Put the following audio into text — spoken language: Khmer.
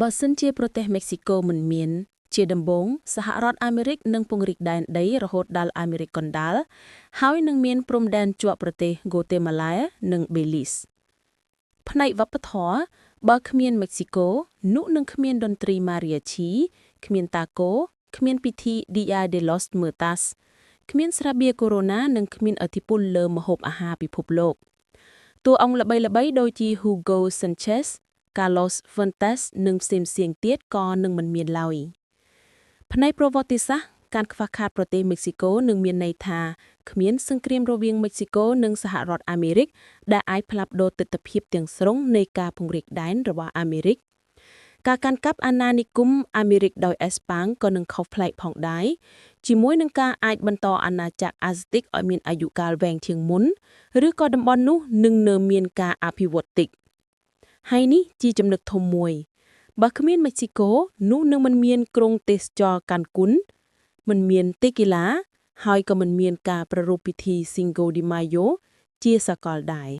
បើសិនជាប្រទេសមេក្ស៊ីកូមិនមានជាដំបូងសហរដ្ឋអាមេរិកនឹងពង្រីកដែនដីរហូតដល់អាមេរិកកណ្ដាលហើយនឹងមានព្រំដែនជាប់ប្រទេសហ្គូតេម៉ាឡានិងបេលីសផ្នែកវប្បធម៌បើគ្មានមេក្ស៊ីកូនោះនឹងគ្មានតន្ត្រីម៉ារីយ៉ាឈីគ្មានតាកូគ្មានពិធី Dia de los Muertos គ្មានស្រាបៀរកូរ៉ូណានិងគ្មានឥទ្ធិពលលើម្ហូបអាហារពិភពលោកតួអង្គល្បីៗដូចជា Hugo Sanchez Carlos Fuentes និងផ្សេងៗទៀតក៏នឹងមិនមានឡើយផ្នែកប្រវត្តិសាស្ត្រការខ្វះខាតប្រទេសមេក្ស៊ីកូនឹងមានន័យថាគ្មានសង្គ្រាមរវាងមេក្ស៊ីកូនិងសហរដ្ឋអាមេរិកដែលអាចផ្លាស់ប្ដូរទិដ្ឋភាពទាំងស្រុងនៃការពង្រីកដែនរបស់អាមេរិកការកាន់កាប់អាណានិគមអាមេរិកដោយអេស្ប៉ាញក៏នឹងខុសប្លែកផងដែរជាមួយនឹងការអាចបន្តអាណាចក្រអាហ្សទិកឲ្យមានអាយុកាលវែងជាងមុនឬក៏តំបន់នោះនឹងនៅមានការអភិវឌ្ឍតិចហើយនេះជាចំណុចធំមួយបើគ្មានមេក្ស៊ីកូនោះនឹងមិនមានក្រុងទេសចរកានគូនមិនមានតេគីឡាហើយក៏មិនមានការប្រារព្ធពិធី Cinco de Mayo ជាសកលដែរ